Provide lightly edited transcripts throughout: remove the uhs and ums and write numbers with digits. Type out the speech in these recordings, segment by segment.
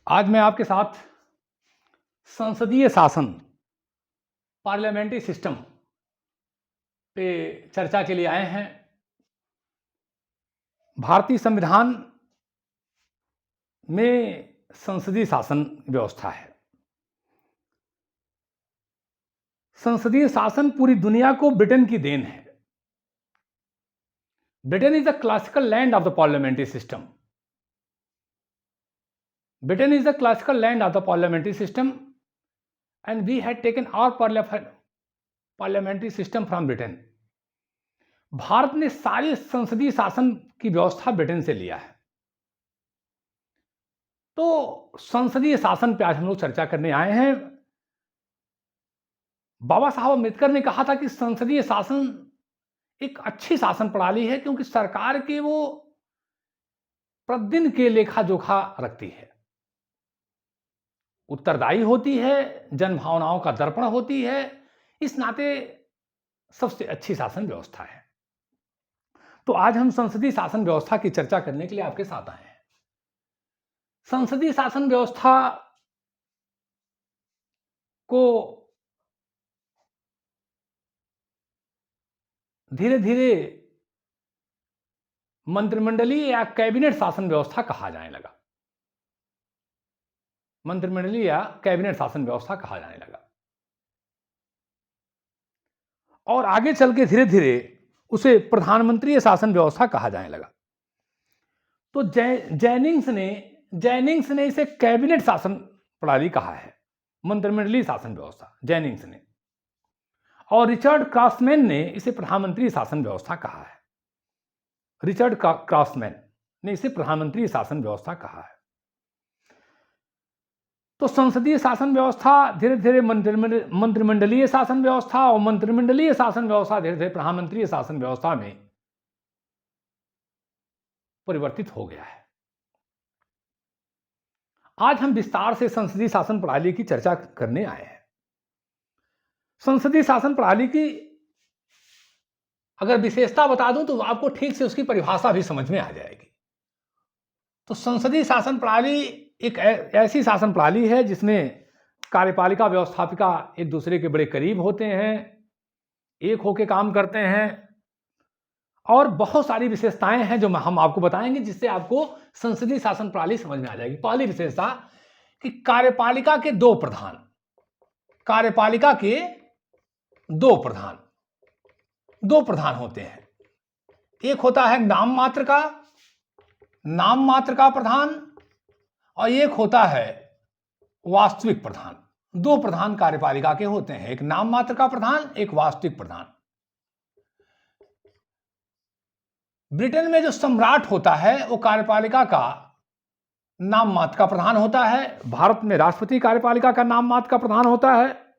आज मैं आपके साथ संसदीय शासन पार्लियामेंट्री सिस्टम पे चर्चा के लिए आए हैं। भारतीय संविधान में संसदीय शासन व्यवस्था है। संसदीय शासन पूरी दुनिया को ब्रिटेन की देन है। Britain is the classical land of the parliamentary system. Britain is the classical land of the parliamentary system, and we had taken our parliamentary system from Britain. Bharat ने सारी संसदीय शासन की व्यवस्था ब्रिटेन से लिया है। तो संसदीय शासन पे आज हम लोग चर्चा करने आए हैं। बाबा साहब अम्बेडकर ने कहा था कि संसदीय शासन एक अच्छी शासन प्रणाली है, क्योंकि सरकार के वो प्रतिदिन के लेखा जोखा रखती है, उत्तरदायी होती है, जन भावनाओं का दर्पण होती है। इस नाते सबसे अच्छी शासन व्यवस्था है। तो आज हम संसदीय शासन व्यवस्था की चर्चा करने के लिए आपके साथ आए हैं। संसदीय शासन व्यवस्था को धीरे धीरे मंत्रिमंडलीय या कैबिनेट शासन व्यवस्था कहा जाने लगा। मंत्रिमंडलीय या कैबिनेट शासन व्यवस्था कहा जाने लगा और आगे चल के धीरे धीरे उसे प्रधानमंत्री शासन व्यवस्था कहा जाने लगा। तो जैनिंग्स ने इसे कैबिनेट शासन प्रणाली कहा है, मंत्रिमंडलीय शासन व्यवस्था, जैनिंग्स ने। और रिचर्ड क्रॉसमैन ने इसे प्रधानमंत्री शासन व्यवस्था कहा है। रिचर्ड क्रॉसमैन ने इसे प्रधानमंत्री शासन व्यवस्था कहा है। तो संसदीय शासन व्यवस्था धीरे धीरे मंत्रिमंडलीय शासन व्यवस्था और मंत्रिमंडलीय शासन व्यवस्था धीरे धीरे प्रधानमंत्री शासन व्यवस्था में परिवर्तित हो गया है। आज हम विस्तार से संसदीय शासन प्रणाली की चर्चा करने आए हैं। संसदीय शासन प्रणाली की अगर विशेषता बता दूं तो आपको ठीक से उसकी परिभाषा भी समझ में आ जाएगी। तो संसदीय शासन प्रणाली एक ऐसी शासन प्रणाली है जिसमें कार्यपालिका व्यवस्थापिका एक दूसरे के बड़े करीब होते हैं, एक होकर काम करते हैं, और बहुत सारी विशेषताएं हैं जो हम आपको बताएंगे, जिससे आपको संसदीय शासन प्रणाली समझ में आ जाएगी। पहली विशेषता कि कार्यपालिका के दो प्रधान होते हैं। एक होता है नाम मात्र का प्रधान, और एक होता है वास्तविक प्रधान। दो प्रधान कार्यपालिका के होते हैं, एक नाम मात्र का प्रधान, एक वास्तविक प्रधान। ब्रिटेन में जो सम्राट होता है वो कार्यपालिका का नाम मात्र का प्रधान होता है। भारत में राष्ट्रपति कार्यपालिका का नाम मात्र का प्रधान होता है।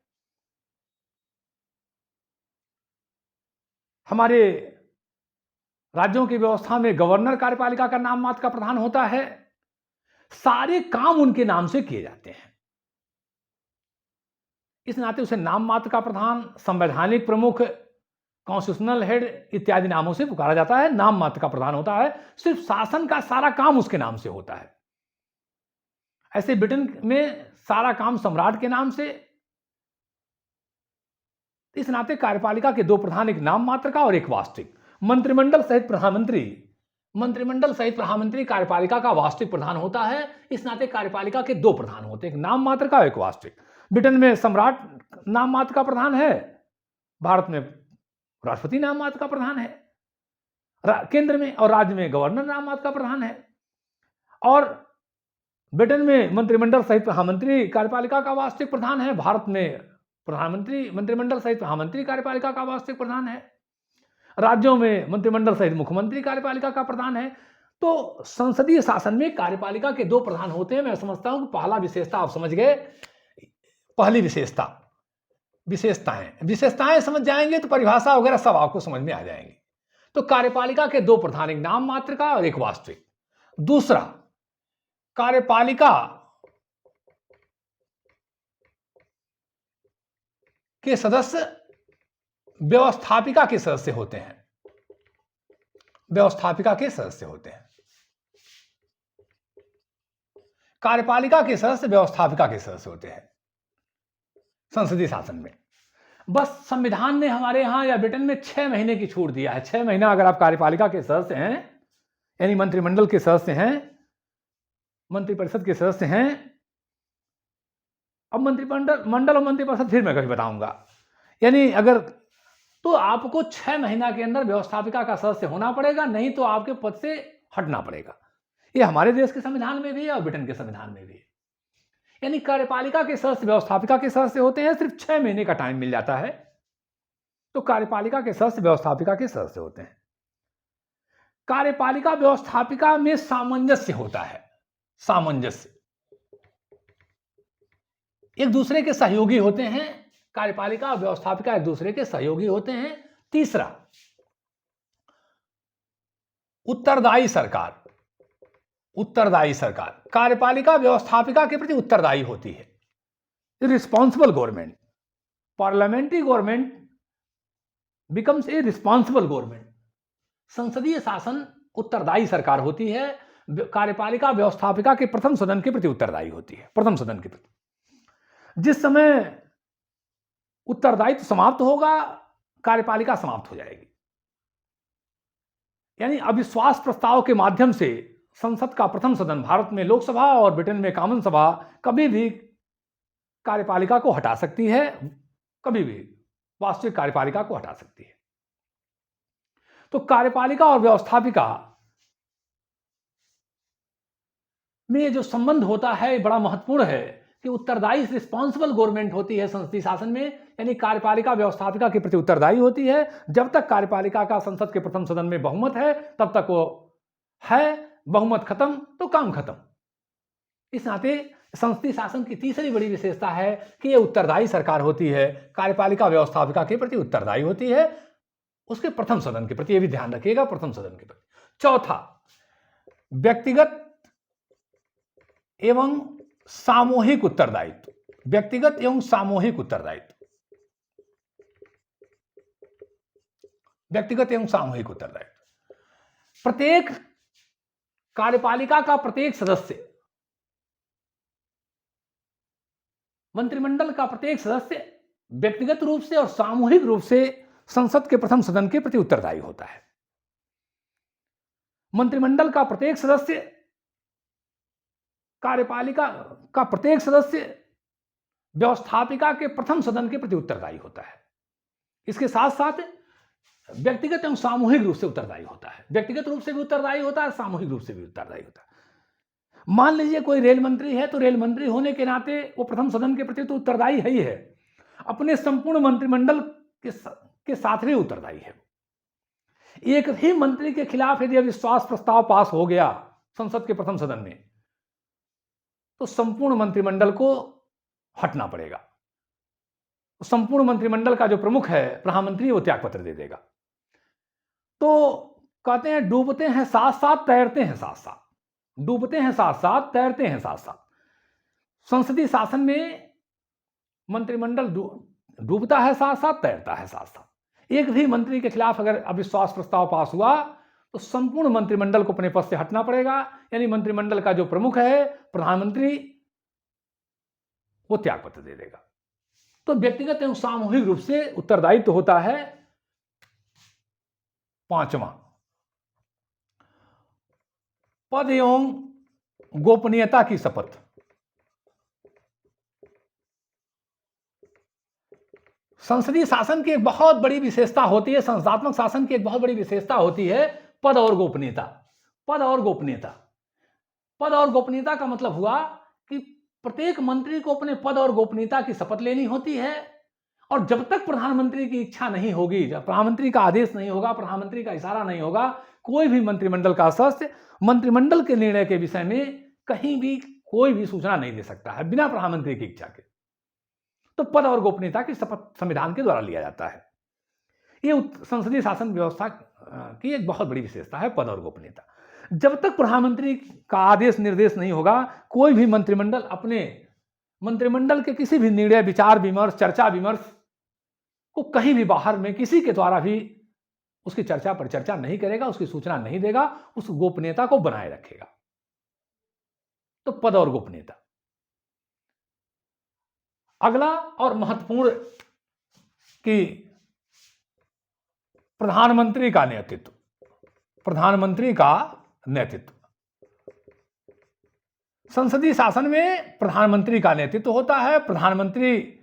हमारे राज्यों की व्यवस्था में गवर्नर कार्यपालिका का नाम मात्र का प्रधान होता है। सारे काम उनके नाम से किए जाते हैं। इस नाते उसे नाम मात्र का प्रधान, संवैधानिक प्रमुख, कॉन्स्टिट्यूशनल हेड इत्यादि नामों से पुकारा जाता है। नाम मात्र का प्रधान होता है, सिर्फ शासन का सारा काम उसके नाम से होता है। ऐसे ब्रिटेन में सारा काम सम्राट के नाम से। इस नाते कार्यपालिका के दो प्रधान, एक नाम मात्र का और एक वास्तविक। मंत्रिमंडल सहित प्रधानमंत्री कार्यपालिका का वास्तविक प्रधान होता है। इस नाते कार्यपालिका के दो प्रधान होते हैं, एक नाम मात्र का और एक वास्तविक। ब्रिटेन में सम्राट नाम मात्र का प्रधान है, भारत में राष्ट्रपति नाम मात्र का प्रधान है, केंद्र में और राज्य में गवर्नर नाम मात्र का प्रधान है। और ब्रिटेन में मंत्रिमंडल सहित प्रधानमंत्री कार्यपालिका का वास्तविक प्रधान है, भारत में मंत्रिमंडल सहित प्रधानमंत्री कार्यपालिका का वास्तविक प्रधान है, राज्यों में मंत्रिमंडल सहित मुख्यमंत्री कार्यपालिका का प्रधान है। तो संसदीय शासन में कार्यपालिका के दो प्रधान होते हैं। मैं समझता हूं कि पहला विशेषता आप समझ गए। पहली विशेषताएं समझ जाएंगे तो परिभाषा वगैरह सब आपको समझ में आ जाएंगे। तो कार्यपालिका के दो प्रधान, एक नाम मात्र का और एक वास्तविक। दूसरा, कार्यपालिका के सदस्य व्यवस्थापिका के सदस्य होते हैं। कार्यपालिका के सदस्य व्यवस्थापिका के सदस्य होते हैं संसदीय शासन में। बस संविधान ने हमारे यहां या ब्रिटेन में 6 महीने की छूट दिया है। 6 महीना अगर आप कार्यपालिका के सदस्य हैं, यानी मंत्रिमंडल के सदस्य हैं, मंत्रिपरिषद के सदस्य हैं। अब मंडल और मंत्रिपरिषद फिर मैं कभी बताऊंगा। यानी अगर तो आपको 6 महीना के अंदर व्यवस्थापिका का सदस्य होना पड़ेगा, नहीं तो आपके पद से हटना पड़ेगा। ये हमारे देश के संविधान में भी है और ब्रिटेन के संविधान में भी है। यानी कार्यपालिका के सदस्य व्यवस्थापिका के सदस्य होते हैं, सिर्फ 6 महीने का टाइम मिल जाता है तो कार्यपालिका के सदस्य व्यवस्थापिका के सदस्य होते हैं। कार्यपालिका व्यवस्थापिका में सामंजस्य होता है। सामंजस्य, एक दूसरे के सहयोगी होते हैं। कार्यपालिका और व्यवस्थापिका एक दूसरे के सहयोगी होते हैं। तीसरा, उत्तरदायी सरकार। उत्तरदायी सरकार कार्यपालिका व्यवस्थापिका के प्रति उत्तरदायी होती है। Responsible government, parliamentary government becomes a responsible government. संसदीय शासन उत्तरदायी सरकार होती है। कार्यपालिका व्यवस्थापिका के प्रथम सदन के प्रति उत्तरदायी होती है। प्रथम सदन के प्रति जिस समय उत्तरदायित्व समाप्त होगा, कार्यपालिका समाप्त हो जाएगी। यानी अविश्वास प्रस्ताव के माध्यम से संसद का प्रथम सदन, भारत में लोकसभा और ब्रिटेन में कॉमन सभा, कभी भी कार्यपालिका को हटा सकती है। कभी भी वास्तविक कार्यपालिका को हटा सकती है। तो कार्यपालिका और व्यवस्थापिका में जो संबंध होता है बड़ा महत्वपूर्ण है कि उत्तरदायी रिस्पॉन्सिबल गवर्नमेंट होती है संसदीय शासन में। यानी कार्यपालिका व्यवस्थापिका के प्रति उत्तरदायी होती है। जब तक कार्यपालिका का संसद के प्रथम सदन में बहुमत है तब तक वो है, बहुमत खत्म तो काम खत्म। इस नाते संसदीय शासन की तीसरी बड़ी विशेषता है कि यह उत्तरदायी सरकार होती है। कार्यपालिका व्यवस्थापिका के प्रति उत्तरदायी होती है, उसके प्रथम सदन के प्रति। यह भी ध्यान रखिएगा, प्रथम सदन के प्रति। चौथा, व्यक्तिगत एवं सामूहिक उत्तरदायित्व। व्यक्तिगत एवं सामूहिक उत्तरदायित्व। व्यक्तिगत एवं सामूहिक उत्तरदायित्व। प्रत्येक कार्यपालिका का प्रत्येक सदस्य, मंत्रिमंडल का प्रत्येक सदस्य व्यक्तिगत रूप से और सामूहिक रूप से संसद के प्रथम सदन के प्रति उत्तरदायी होता है। मंत्रिमंडल का प्रत्येक सदस्य, कार्यपालिका का प्रत्येक सदस्य व्यवस्थापिका के प्रथम सदन के प्रति उत्तरदायी होता है। इसके साथ साथ व्यक्तिगत एवं सामूहिक रूप से उत्तरदायी होता है। व्यक्तिगत रूप से भी उत्तरदायी होता है, सामूहिक रूप से भी उत्तरदायी होता है। मान लीजिए कोई रेल मंत्री है, तो रेल मंत्री होने के नाते वो प्रथम सदन के प्रति तो उत्तरदायी है ही है, अपने संपूर्ण मंत्रिमंडल के साथ भी उत्तरदायी है। एक भी मंत्री के खिलाफ यदि अविश्वास प्रस्ताव पास हो गया संसद के प्रथम सदन में, तो संपूर्ण मंत्रिमंडल को हटना पड़ेगा। संपूर्ण मंत्रिमंडल का जो प्रमुख है, प्रधानमंत्री, वो त्यागपत्र दे देगा। तो कहते हैं डूबते हैं साथ साथ, तैरते हैं साथ साथ। डूबते हैं साथ साथ, तैरते हैं साथ साथ। संसदीय शासन में मंत्रिमंडल डूबता है साथ साथ, तैरता है साथ साथ। एक भी मंत्री के खिलाफ अगर अविश्वास प्रस्ताव पास हुआ तो संपूर्ण मंत्रिमंडल को अपने पद से हटना पड़ेगा। यानी मंत्रिमंडल का जो प्रमुख है, प्रधानमंत्री, वो त्यागपत्र दे देगा। तो व्यक्तिगत एवं सामूहिक रूप से उत्तरदायित्व होता है। पांचवा, पद एवं गोपनीयता की शपथ। संसदीय शासन की एक बहुत बड़ी विशेषता होती है, संस्थात्मक शासन की एक बहुत बड़ी विशेषता होती है पद और गोपनीयता। पद और गोपनीयता। पद और गोपनीयता का मतलब हुआ कि प्रत्येक मंत्री को अपने पद और गोपनीयता की शपथ लेनी होती है। और जब तक प्रधानमंत्री की इच्छा नहीं होगी, जब प्रधानमंत्री का आदेश नहीं होगा, प्रधानमंत्री का इशारा नहीं होगा, कोई भी मंत्रिमंडल का सदस्य मंत्रिमंडल के निर्णय के विषय में कहीं भी कोई भी सूचना नहीं दे सकता है बिना प्रधानमंत्री की इच्छा के। तो पद और गोपनीयता की शपथ संविधान के द्वारा लिया जाता है। ये संसदीय शासन व्यवस्था की एक बहुत बड़ी विशेषता है, पद और गोपनीयता। जब तक प्रधानमंत्री का आदेश निर्देश नहीं होगा, कोई भी मंत्रिमंडल अपने मंत्रिमंडल के किसी भी निर्णय, विचार विमर्श, चर्चा विमर्श को कहीं भी बाहर में किसी के द्वारा भी उसकी चर्चा पर चर्चा नहीं करेगा, उसकी सूचना नहीं देगा, उस गोपनीयता को बनाए रखेगा। तो पद और गोपनीयता। अगला और महत्वपूर्ण कि प्रधानमंत्री का नेतृत्व। प्रधानमंत्री का नेतृत्व, संसदीय शासन में प्रधानमंत्री का नेतृत्व होता है। प्रधानमंत्री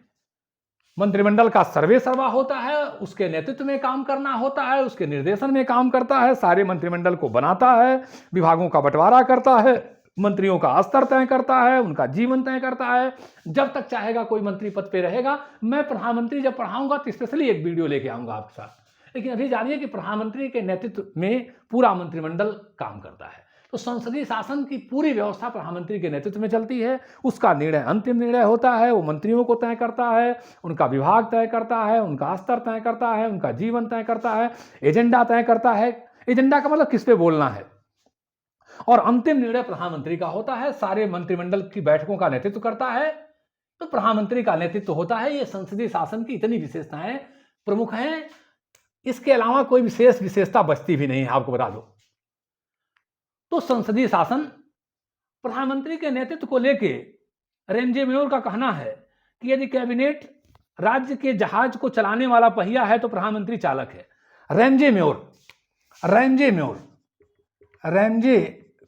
मंत्रिमंडल का सर्वे सर्वा होता है, उसके नेतृत्व में काम करना होता है, उसके निर्देशन में काम करता है, सारे मंत्रिमंडल को बनाता है, विभागों का बंटवारा करता है, मंत्रियों का स्तर तय करता है, उनका जीवन तय करता है, जब तक चाहेगा कोई मंत्री पद पे रहेगा। मैं प्रधानमंत्री जब पढ़ाऊंगा तो स्पेशली एक वीडियो लेके आऊंगा आपके साथ, लेकिन अभी जानिए कि प्रधानमंत्री के नेतृत्व में पूरा मंत्रिमंडल काम करता है। तो संसदीय शासन की पूरी व्यवस्था प्रधानमंत्री के नेतृत्व में चलती है, उसका निर्णय अंतिम निर्णय होता है, वो मंत्रियों को तय करता है, उनका विभाग तय करता है, उनका स्तर तय करता है, उनका जीवन तय करता है, एजेंडा तय करता है। एजेंडा का मतलब किस पे बोलना है, और अंतिम निर्णय प्रधानमंत्री का होता है, सारे मंत्रिमंडल की बैठकों का नेतृत्व करता है, तो प्रधानमंत्री का नेतृत्व होता है। ये संसदीय शासन की इतनी विशेषताएं प्रमुख हैं, इसके अलावा कोई विशेष विशेषता बचती भी नहीं है, आपको बता दो। तो संसदीय शासन प्रधानमंत्री के नेतृत्व को लेके रेंजे मेयर का कहना है कि यदि कैबिनेट राज्य के जहाज को चलाने वाला पहिया है तो प्रधानमंत्री चालक है। रेंजे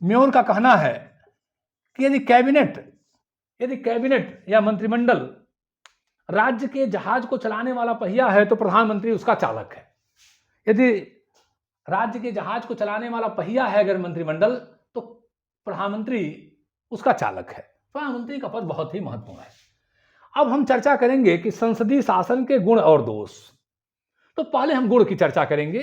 मेयर का कहना है कि यदि कैबिनेट या मंत्रिमंडल राज्य के जहाज को चलाने वाला पहिया है तो प्रधानमंत्री उसका चालक है। यदि राज्य के जहाज को चलाने वाला पहिया है अगर मंत्रिमंडल, तो प्रधानमंत्री उसका चालक है। प्रधानमंत्री का पद बहुत ही महत्वपूर्ण है। अब हम चर्चा करेंगे कि संसदीय शासन के गुण और दोष। तो पहले हम गुण की चर्चा करेंगे।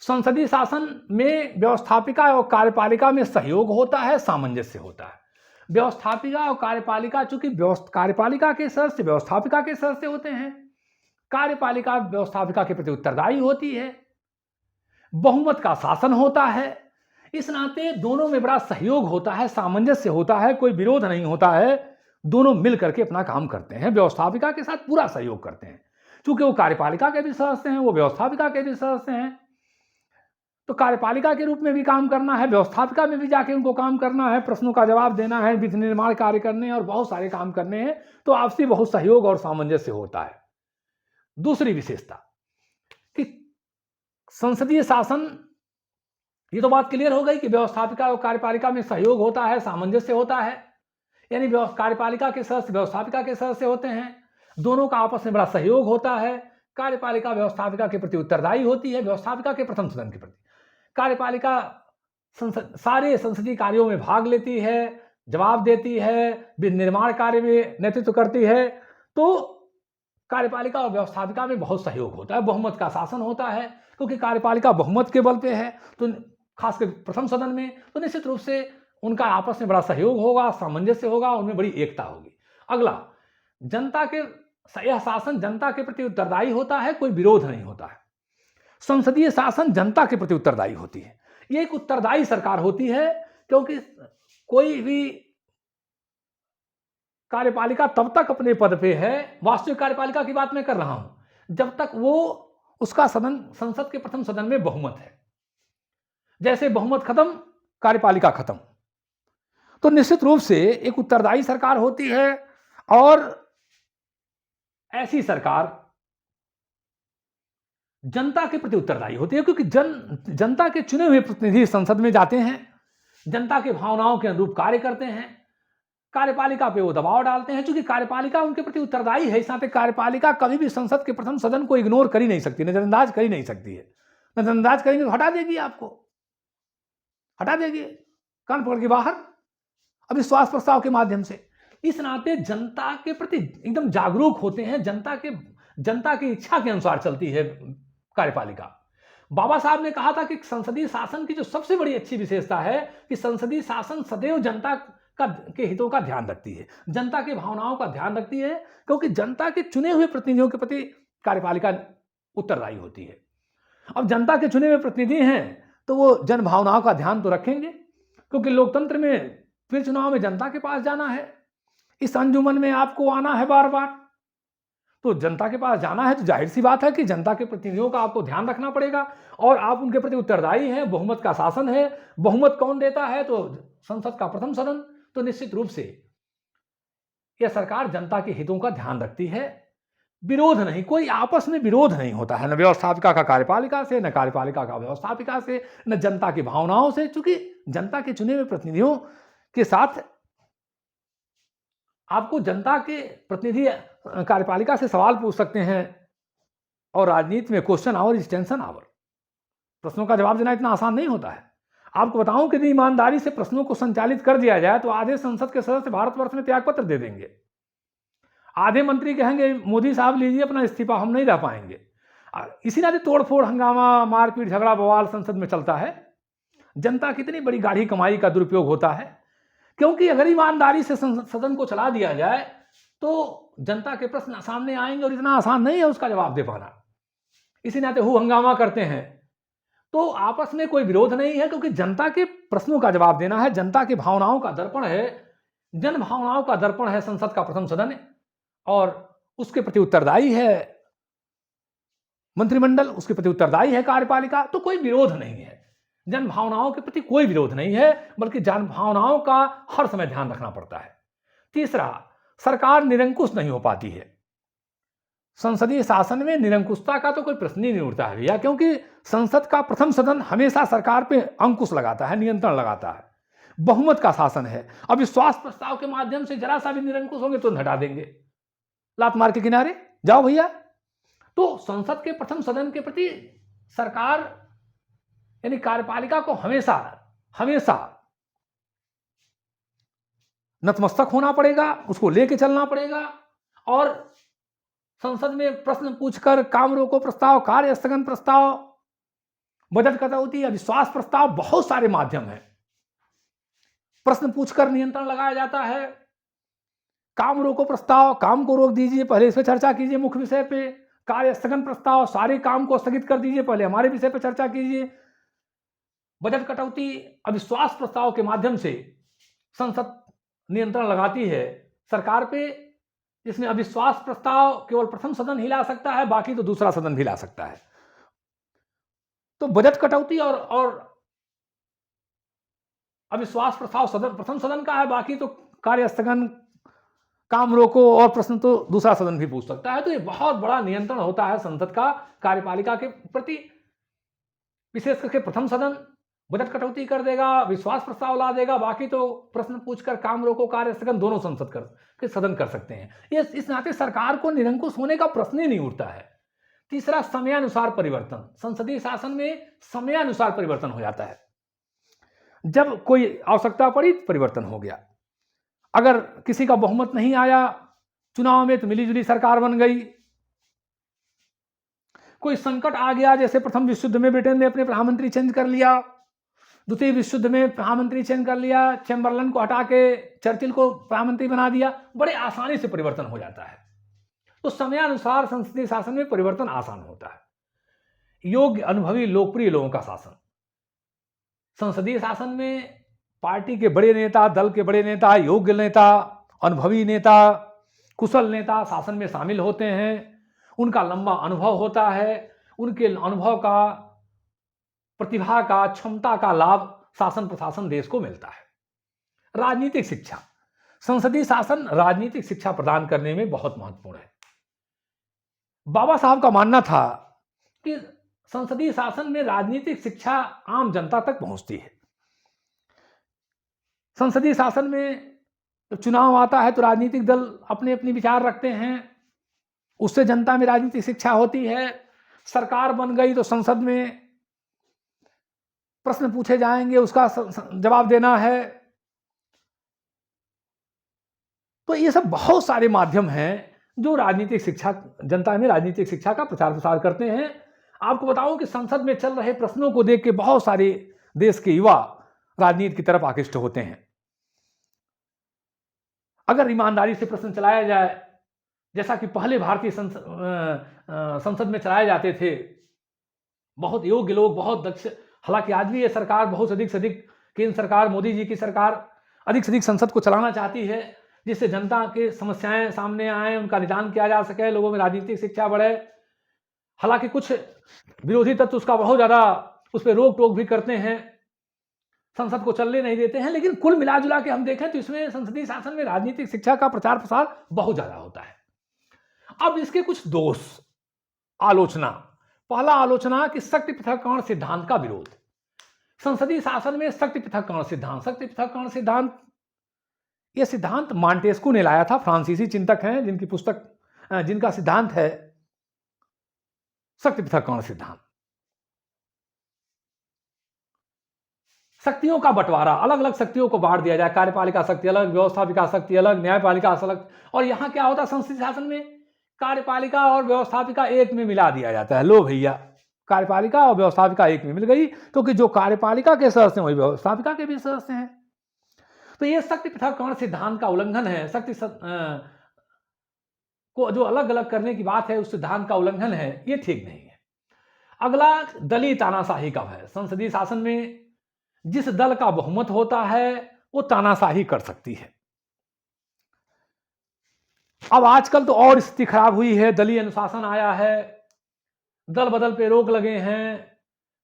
संसदीय शासन में व्यवस्थापिका और कार्यपालिका में सहयोग होता है, सामंजस्य होता है। व्यवस्थापिका और कार्यपालिका, चूंकि कार्यपालिका के सदस्य व्यवस्थापिका के सदस्य होते हैं, कार्यपालिका व्यवस्थापिका के प्रति उत्तरदायी होती है, बहुमत का शासन होता है, इस नाते दोनों में बड़ा सहयोग होता है, सामंजस्य होता है, कोई विरोध नहीं होता है, दोनों मिल करके अपना काम करते हैं, व्यवस्थापिका के साथ पूरा सहयोग करते हैं। चूंकि वो कार्यपालिका के भी सदस्य हैं, वो व्यवस्थापिका के भी सदस्य हैं, तो कार्यपालिका के रूप में भी काम करना है, व्यवस्थापिका में भी जाके उनको काम करना है, प्रश्नों का जवाब देना है, विधि निर्माण कार्य करने हैं और बहुत सारे काम करने हैं, तो आपसी बहुत सहयोग और सामंजस्य होता है। दूसरी विशेषता कि संसदीय शासन, ये तो बात क्लियर हो गई कि व्यवस्थापिका और कार्यपालिका में सहयोग होता है, सामंजस्य होता है, यानी कार्यपालिका के सदस्य व्यवस्थापिका के सदस्य होते हैं, दोनों का आपस में बड़ा सहयोग होता है। कार्यपालिका व्यवस्थापिका के प्रति उत्तरदायी होती है, व्यवस्थापिका के प्रथम सदन के प्रति। कार्यपालिका सारे संसदीय कार्यों में भाग लेती है, जवाब देती है, विधि निर्माण कार्य में नेतृत्व करती है, तो कार्यपालिका और व्यवस्थापिका में बहुत सहयोग होता है। बहुमत का शासन होता है, क्योंकि कार्यपालिका बहुमत के बल पे है, तो खासकर प्रथम सदन में, तो निश्चित रूप से उनका आपस में बड़ा सहयोग होगा, सामंजस्य होगा, उनमें बड़ी एकता होगी। अगला, यह शासन जनता के प्रति उत्तरदायी होता है, कोई विरोध नहीं होता है। संसदीय शासन जनता के प्रति उत्तरदायी होती है, ये एक उत्तरदायी सरकार होती है, क्योंकि कोई भी कार्यपालिका तब तक अपने पद पे है, वास्तविक कार्यपालिका की बात मैं कर रहा हूं, जब तक वो उसका सदन, संसद के प्रथम सदन में बहुमत है। जैसे बहुमत खत्म, कार्यपालिका खत्म, तो निश्चित रूप से एक उत्तरदायी सरकार होती है। और ऐसी सरकार जनता के प्रति उत्तरदायी होती है, क्योंकि जनता के चुने हुए प्रतिनिधि संसद में जाते हैं, जनता के भावनाओं के अनुरूप कार्य करते हैं, कार्यपालिका पे वो दबाव डालते हैं। चूंकि कार्यपालिका उनके प्रति उत्तरदायी है, इस नाते कार्यपालिका कभी भी संसद के प्रथम सदन को इग्नोर कर ही नहीं सकती, नजरअंदाज कर ही नहीं सकती है। नजरअंदाज करेंगे तो हटा देगी, आपको हटा देगी, कान पकड़ के बाहर, अविश्वास प्रस्ताव के माध्यम से। इस नाते जनता के प्रति एकदम जागरूक होते हैं, जनता की इच्छा के अनुसार चलती है कार्यपालिका। बाबा साहब ने कहा था कि संसदीय शासन की जो सबसे बड़ी अच्छी विशेषता है कि संसदीय शासन सदैव जनता के हितों का ध्यान रखती है, जनता के भावनाओं का ध्यान रखती है, क्योंकि जनता के चुने हुए प्रतिनिधियों के प्रति कार्यपालिका उत्तरदायी होती है। अब जनता के चुने हुए प्रतिनिधि हैं तो वो जन भावनाओं का ध्यान तो रखेंगे, क्योंकि लोकतंत्र में फिर चुनाव में जनता के पास जाना है, इस अंजुमन में आपको आना है बार बार, तो जनता के पास जाना है, तो जाहिर सी बात है कि जनता के प्रतिनिधियों का आपको ध्यान रखना पड़ेगा और आप उनके प्रति उत्तरदायी हैं। बहुमत का शासन है, बहुमत कौन देता है? तो संसद का प्रथम सदन। तो निश्चित रूप से यह सरकार जनता के हितों का ध्यान रखती है। विरोध नहीं, कोई आपस में विरोध नहीं होता है, न व्यवस्थापिका का कार्यपालिका से, न कार्यपालिका का व्यवस्थापिका से, न जनता की भावनाओं से। चूंकि जनता के चुने हुए प्रतिनिधियों के साथ आपको जनता के प्रतिनिधि कार्यपालिका से सवाल पूछ सकते हैं, और राजनीति में question hour is tension hour. प्रश्नों का जवाब देना इतना आसान नहीं होता है। आपको बताऊं कि यदि ईमानदारी से प्रश्नों को संचालित कर दिया जाए तो आधे संसद के सदस्य भारतवर्ष में त्यागपत्र दे देंगे। आधे मंत्री कहेंगे मोदी साहब लीजिए अपना इस्तीफा, हम नहीं रह पाएंगे। इसी नाते तोड़फोड़, हंगामा, मारपीट, झगड़ा, बवाल संसद में चलता है। जनता कितनी बड़ी गाढ़ी कमाई का दुरुपयोग होता है, क्योंकि अगर ईमानदारी से सदन को चला दिया जाए तो जनता के प्रश्न सामने आएंगे और इतना आसान नहीं है उसका जवाब दे पाना। इसी नाते हु हंगामा करते हैं तो आपस में कोई विरोध नहीं है, क्योंकि जनता के प्रश्नों का जवाब देना है। जनता की भावनाओं का दर्पण है, जन भावनाओं का दर्पण है संसद का प्रथम सदन, और उसके प्रति उत्तरदायी है मंत्रिमंडल, उसके प्रति उत्तरदायी है कार्यपालिका। तो कोई विरोध नहीं है, जन भावनाओं के प्रति कोई विरोध नहीं है, बल्कि जन भावनाओं का हर समय ध्यान रखना पड़ता है। तीसरा, सरकार निरंकुश नहीं हो पाती है। संसदीय शासन में निरंकुशता का तो कोई प्रश्न ही नहीं उठता है भैया, क्योंकि संसद का प्रथम सदन हमेशा सरकार पे अंकुश लगाता है, नियंत्रण लगाता है। बहुमत का शासन है। अविश्वास प्रस्ताव के माध्यम से जरा सा भी निरंकुश होंगे तो हटा देंगे, लात मार के किनारे जाओ भैया। तो संसद के प्रथम सदन के प्रति सरकार यानी कार्यपालिका को हमेशा हमेशा नतमस्तक होना पड़ेगा, उसको लेके चलना पड़ेगा। और संसद में प्रश्न पूछकर, काम रोको प्रस्ताव, कार्य स्थगन प्रस्ताव, बजट कटौती, अविश्वास प्रस्ताव, बहुत सारे माध्यम हैं। प्रश्न पूछकर नियंत्रण लगाया जाता है। काम रोको प्रस्ताव, काम को रोक दीजिए, पहले इस पर चर्चा कीजिए मुख्य विषय पे। कार्य स्थगन प्रस्ताव, सारे काम को स्थगित कर दीजिए, पहले हमारे विषय पर चर्चा कीजिए। बजट कटौती, अविश्वास प्रस्ताव के माध्यम से संसद नियंत्रण लगाती है सरकार पे, जिसमें अविश्वास प्रस्ताव केवल प्रथम सदन ही ला सकता है, बाकी तो दूसरा सदन भी ला सकता है। तो बजट कटौती और अविश्वास प्रस्ताव प्रथम सदन का है, बाकी तो कार्य स्थगन, काम रोको और प्रश्न तो दूसरा सदन भी पूछ सकता है। तो ये बहुत बड़ा नियंत्रण होता है संसद का कार्यपालिका के प्रति। विशेष करके प्रथम सदन बजट कटौती कर देगा, विश्वास प्रस्ताव ला देगा, बाकी तो प्रश्न पूछकर, काम रोको, कार्य स्थगन दोनों सदन कर सकते हैं। ये इस नाते सरकार को निरंकुश होने का प्रश्न ही नहीं उठता है। तीसरा, समयानुसार परिवर्तन। संसदीय शासन में समयानुसार परिवर्तन हो जाता है। जब कोई आवश्यकता पड़ी परिवर्तन हो गया। अगर किसी का बहुमत नहीं आया चुनाव में तो मिलीजुली सरकार बन गई। कोई संकट आ गया, जैसे प्रथम विश्व युद्ध में ब्रिटेन ने अपने प्रधानमंत्री चेंज कर लिया, द्वितीय विश्व युद्ध में प्रधानमंत्री चेंज कर लिया, चैम्बरलेन को हटा के चर्चिल को प्रधानमंत्री बना दिया, बड़े आसानी से परिवर्तन हो जाता है। तो समयानुसार संसदीय शासन में परिवर्तन आसान होता है। योग्य, अनुभवी, लोकप्रिय लोगों का शासन। संसदीय शासन में पार्टी के बड़े नेता, दल के बड़े नेता, योग्य नेता, अनुभवी नेता, कुशल नेता शासन में शामिल होते हैं। उनका लंबा अनुभव होता है। उनके अनुभव का, प्रतिभा का, क्षमता का लाभ शासन प्रशासन देश को मिलता है। राजनीतिक शिक्षा। संसदीय शासन राजनीतिक शिक्षा प्रदान करने में बहुत महत्वपूर्ण है। बाबा साहब का मानना था कि संसदीय शासन में राजनीतिक शिक्षा आम जनता तक पहुंचती है। संसदीय शासन में जब चुनाव आता है तो राजनीतिक दल अपने अपने विचार रखते हैं, उससे जनता में राजनीतिक शिक्षा होती है। सरकार बन गई तो संसद में प्रश्न पूछे जाएंगे, उसका जवाब देना है। तो ये सब बहुत सारे माध्यम हैं जो राजनीतिक शिक्षा, जनता में राजनीतिक शिक्षा का प्रचार प्रसार करते हैं। आपको बताऊं कि संसद में चल रहे प्रश्नों को देख के बहुत सारे देश के युवा राजनीति की तरफ आकृष्ट होते हैं। अगर ईमानदारी से प्रश्न चलाया जाए, जैसा कि पहले भारतीय संसद में चलाए जाते थे, बहुत योग्य लोग, बहुत दक्ष, हालांकि आज भी ये सरकार बहुत अधिक से अधिक, केंद्र सरकार, मोदी जी की सरकार अधिक से अधिक संसद को चलाना चाहती है, जिससे जनता की समस्याएं सामने आए, उनका निदान किया जा सके, लोगों में राजनीतिक शिक्षा बढ़े। हालांकि कुछ विरोधी तत्व उसका बहुत ज़्यादा उस पर रोक टोक भी करते हैं। संसद को चलने नहीं देते हैं। लेकिन कुल मिला जुला के हम देखें तो इसमें संसदीय शासन में राजनीतिक शिक्षा का प्रचार प्रसार बहुत ज्यादा होता है। अब इसके कुछ दोष, आलोचना। पहला आलोचना कि शक्ति पृथक्करण सिद्धांत का विरोध। संसदीय शासन में शक्ति पृथक्करण सिद्धांत, शक्ति पृथक्करण सिद्धांत, यह सिद्धांत मॉन्टेस्क्यू ने लाया था। फ्रांसीसी चिंतक हैं जिनकी पुस्तक, जिनका सिद्धांत है शक्ति पृथक्करण सिद्धांत। शक्तियों का बंटवारा, अलग अलग शक्तियों को बांट दिया जाए, कार्यपालिका शक्ति अलग, व्यवस्थापिका शक्ति अलग, न्यायपालिका अलग। और यहां क्या होता है, संसदीय शासन में कार्यपालिका और व्यवस्थापिका एक में मिला दिया जाता है। लो भैया, कार्यपालिका और व्यवस्थापिका एक में मिल गई, क्योंकि जो कार्यपालिका के सदस्य हैं वही व्यवस्थापिका के भी सदस्य हैं। तो यह शक्ति पृथक्करण सिद्धांत का उल्लंघन है। शक्ति को जो अलग अलग करने की बात है, उस सिद्धांत का उल्लंघन है, ये ठीक नहीं है। अगला, दलीय तानाशाही का भय। संसदीय शासन में जिस दल का बहुमत होता है वो तानाशाही कर सकती है। अब आजकल तो और स्थिति खराब हुई है, दलीय अनुशासन आया है, दल बदल पे रोक लगे हैं,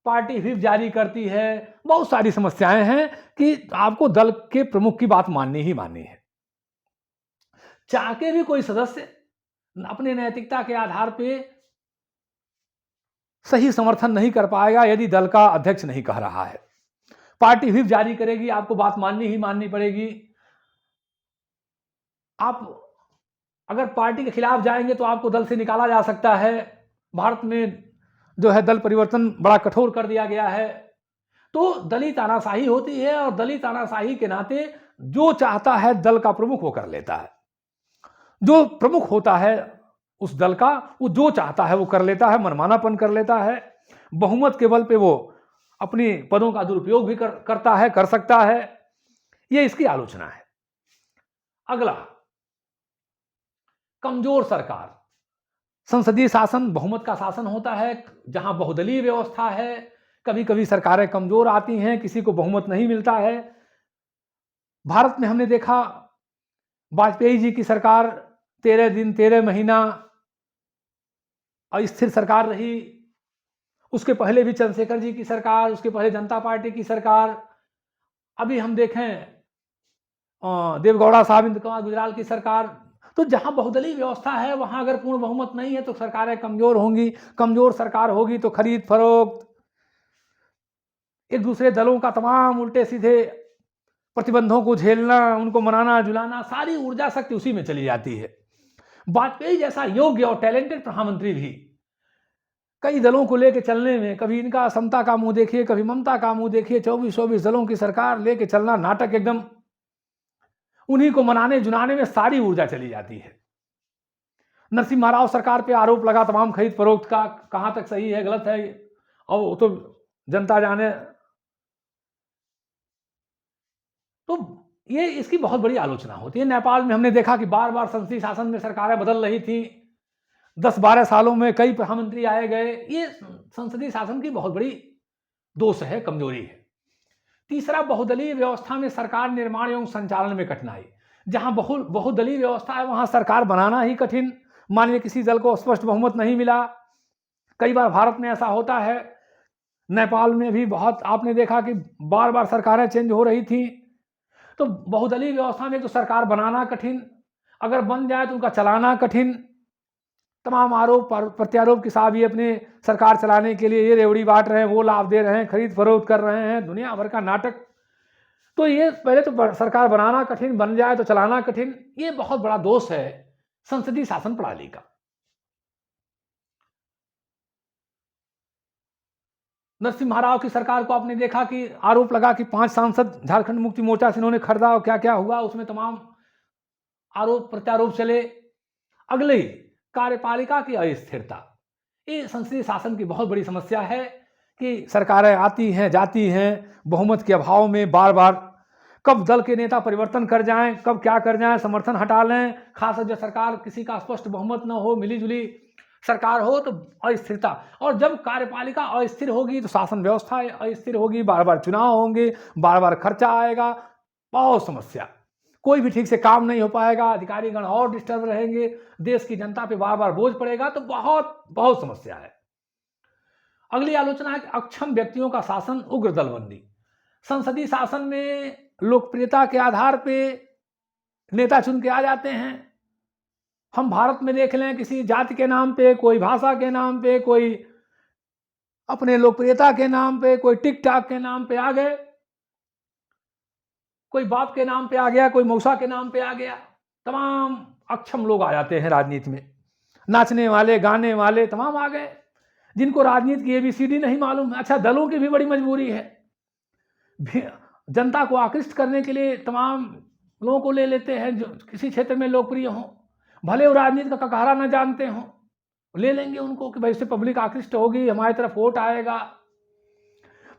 पार्टी व्हिप जारी करती है, बहुत सारी समस्याएं हैं कि आपको दल के प्रमुख की बात माननी ही माननी है। चाह के भी कोई सदस्य अपने नैतिकता के आधार पे सही समर्थन नहीं कर पाएगा यदि दल का अध्यक्ष नहीं कह रहा है। पार्टी व्हिप जारी करेगी, आपको बात माननी ही माननी पड़ेगी। आप अगर पार्टी के खिलाफ जाएंगे तो आपको दल से निकाला जा सकता है। भारत में जो है दल परिवर्तन बड़ा कठोर कर दिया गया है। तो दलीय तानाशाही होती है, और दलीय तानाशाही के नाते जो चाहता है दल का प्रमुख वो कर लेता है। जो प्रमुख होता है उस दल का, वो जो चाहता है वो कर लेता है, मनमानापन कर लेता है। बहुमत के बल पे वो अपनी पदों का दुरुपयोग भी करता है, कर सकता है। ये इसकी आलोचना है। अगला, कमजोर सरकार। संसदीय शासन बहुमत का शासन होता है, जहां बहुदलीय व्यवस्था है। कभी कभी सरकारें कमजोर आती हैं, किसी को बहुमत नहीं मिलता है। भारत में हमने देखा, वाजपेयी जी की सरकार 13 दिन 13 महीना अस्थिर सरकार रही। उसके पहले भी चंद्रशेखर जी की सरकार, उसके पहले जनता पार्टी की सरकार। अभी हम देखें देवगौड़ा साहब, इंदिरा कुमार गुजराल की सरकार। तो जहां बहुदलीय व्यवस्था है वहां अगर पूर्ण बहुमत नहीं है तो सरकारें कमजोर होंगी। कमजोर सरकार होगी तो खरीद फरोख्त, एक दूसरे दलों का तमाम उल्टे सीधे प्रतिबंधों को झेलना, उनको मनाना जुलाना, सारी ऊर्जा शक्ति उसी में चली जाती है। वाजपेयी जैसा योग्य और टैलेंटेड प्रधानमंत्री भी कई दलों को लेकर चलने में, कभी इनका समता का मुंह देखिए, कभी ममता का मुंह देखिए, 24-24 दलों की सरकार लेके चलना, नाटक एकदम। उन्हीं को मनाने जुनाने में सारी ऊर्जा चली जाती है। नरसिम्हा राव सरकार पे आरोप लगा तमाम खरीद फरोख्त का, कहां तक सही है गलत है और वो तो जनता जाने। तो ये इसकी बहुत बड़ी आलोचना होती है। नेपाल में हमने देखा कि बार बार संसदीय शासन में सरकारें बदल रही थी, 10-12 सालों में कई प्रधानमंत्री आए गए। ये संसदीय शासन की बहुत बड़ी दोष है, कमजोरी है। तीसरा, बहुदलीय व्यवस्था में सरकार निर्माण एवं संचालन में कठिनाई। जहां बहुदलीय व्यवस्था है वहां सरकार बनाना ही कठिन। मान लीजिए किसी दल को स्पष्ट बहुमत नहीं मिला, कई बार भारत में ऐसा होता है। नेपाल में भी बहुत आपने देखा कि बार बार सरकारें चेंज हो रही थी। तो बहुदलीय व्यवस्था में तो सरकार बनाना कठिन, अगर बन जाए तो उनका चलाना कठिन। तमाम आरोप प्रत्यारोप के साथ भी अपने सरकार चलाने के लिए ये रेवड़ी बांट रहे हैं, वो लाभ दे रहे हैं, खरीद फरोख्त कर रहे हैं, दुनिया भर का नाटक। तो ये पहले तो सरकार बनाना कठिन, बन जाए तो चलाना कठिन। ये बहुत बड़ा दोष है संसदीय शासन प्रणाली का। नरसिम्हा राव की सरकार को आपने देखा कि आरोप लगा कि 5 सांसद झारखंड मुक्ति मोर्चा से इन्होंने खरीदा और क्या क्या हुआ, उसमें तमाम आरोप प्रत्यारोप चले। अगले, कार्यपालिका की अस्थिरता। ये संसदीय शासन की बहुत बड़ी समस्या है कि सरकारें आती हैं जाती हैं बहुमत के अभाव में, बार बार कब दल के नेता परिवर्तन कर जाएं, कब क्या कर जाएं, समर्थन हटा लें। खासकर जब सरकार किसी का स्पष्ट बहुमत न हो, मिली जुली सरकार हो तो अस्थिरता। और जब कार्यपालिका अस्थिर होगी तो शासन व्यवस्था अस्थिर होगी, बार बार चुनाव होंगे, बार बार खर्चा आएगा, बहुत समस्या। कोई भी ठीक से काम नहीं हो पाएगा, अधिकारीगण और डिस्टर्ब रहेंगे, देश की जनता पे बार बार बोझ पड़ेगा। तो बहुत बहुत समस्या है। अगली आलोचना है कि अक्षम व्यक्तियों का शासन, उग्र दलबंदी। संसदीय शासन में लोकप्रियता के आधार पे नेता चुन के आ जाते हैं। हम भारत में देख लें, किसी जाति के नाम पे, कोई भाषा के नाम पे, कोई अपने लोकप्रियता के नाम पे, कोई टिक टाक के नाम पे आ गए, कोई बाप के नाम पे आ गया, कोई मौसा के नाम पे आ गया। तमाम अक्षम लोग आ जाते हैं राजनीति में, नाचने वाले, गाने वाले तमाम आ गए, जिनको राजनीति की ABCD नहीं मालूम है। अच्छा, दलों की भी बड़ी मजबूरी है, जनता को आकृष्ट करने के लिए तमाम लोगों को ले लेते हैं जो किसी क्षेत्र में लोकप्रिय हों, भले वो राजनीति का ककारा न जानते हों, ले लेंगे उनको कि भाई इससे पब्लिक आकृष्ट होगी, हमारी तरफ वोट आएगा।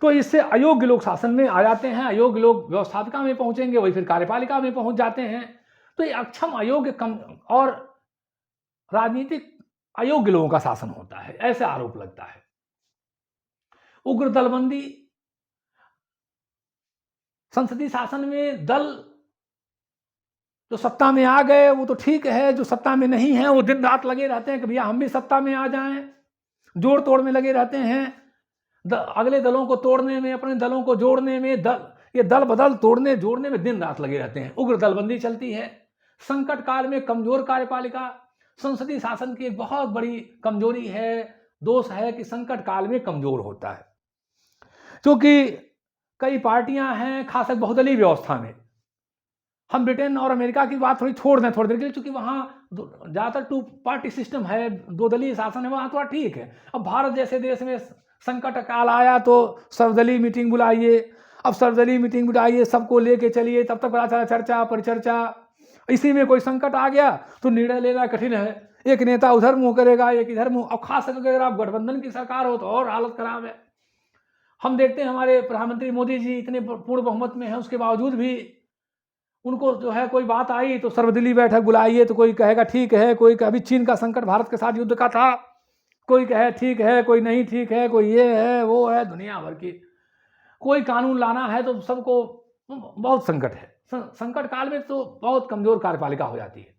तो इससे अयोग्य लोग शासन में आ जाते हैं, अयोग्य लोग व्यवस्थापिका में पहुंचेंगे, वही फिर कार्यपालिका में पहुंच जाते हैं। तो ये अक्षम, अयोग्य, कम और राजनीतिक अयोग्य लोगों का शासन होता है, ऐसे आरोप लगता है। उग्र दलबंदी, संसदीय शासन में दल जो सत्ता में आ गए वो तो ठीक है, जो सत्ता में नहीं है वो दिन रात लगे रहते हैं कि भैया हम भी सत्ता में आ जाएं, जोड़ तोड़ में लगे रहते हैं, अगले दलों को तोड़ने में, अपने दलों को जोड़ने में, ये दल बदल तोड़ने जोड़ने में दिन रात लगे रहते हैं। उग्र दलबंदी चलती है। संकट काल में कमजोर कार्यपालिका, संसदीय शासन की एक बहुत बड़ी कमजोरी है, दोष है कि संकट काल में कमजोर होता है, क्योंकि कई पार्टियां हैं, खासकर बहुदलीय व्यवस्था में। हम ब्रिटेन और अमेरिका की बात थोड़ी छोड़ दें थोड़ी देर के लिए, क्योंकि वहां ज्यादातर 2 पार्टी सिस्टम है, 2 दलीय शासन है, वहां थोड़ा ठीक है। अब भारत जैसे देश में संकट काल आया तो सर्वदलीय मीटिंग बुलाइए, अब सर्वदलीय मीटिंग बुलाइए, सबको लेके चलिए, तब तक पता चला चर्चा परिचर्चा, इसी में कोई संकट आ गया तो निर्णय लेना कठिन है। एक नेता उधर मुंह करेगा, एक इधर मुंह। अब खास करके अगर आप गठबंधन की सरकार हो तो और हालत खराब है। हम देखते हैं हमारे प्रधानमंत्री मोदी जी इतने पूर्ण बहुमत में है, उसके बावजूद भी उनको जो है कोई बात आई तो सर्वदलीय बैठक बुलाइए, तो कोई कहेगा ठीक है, कोई अभी चीन का संकट भारत के साथ युद्ध का था, कोई कहे ठीक है, कोई नहीं ठीक है, कोई ये है वो है, दुनिया भर की। कोई कानून लाना है तो सबको बहुत संकट है। संकट काल में तो बहुत कमजोर कार्यपालिका हो जाती है।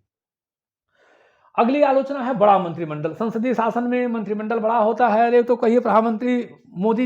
अगली आलोचना है बड़ा मंत्रिमंडल। संसदीय शासन में मंत्रिमंडल बड़ा होता है। अरे तो कहिए प्रधानमंत्री मोदी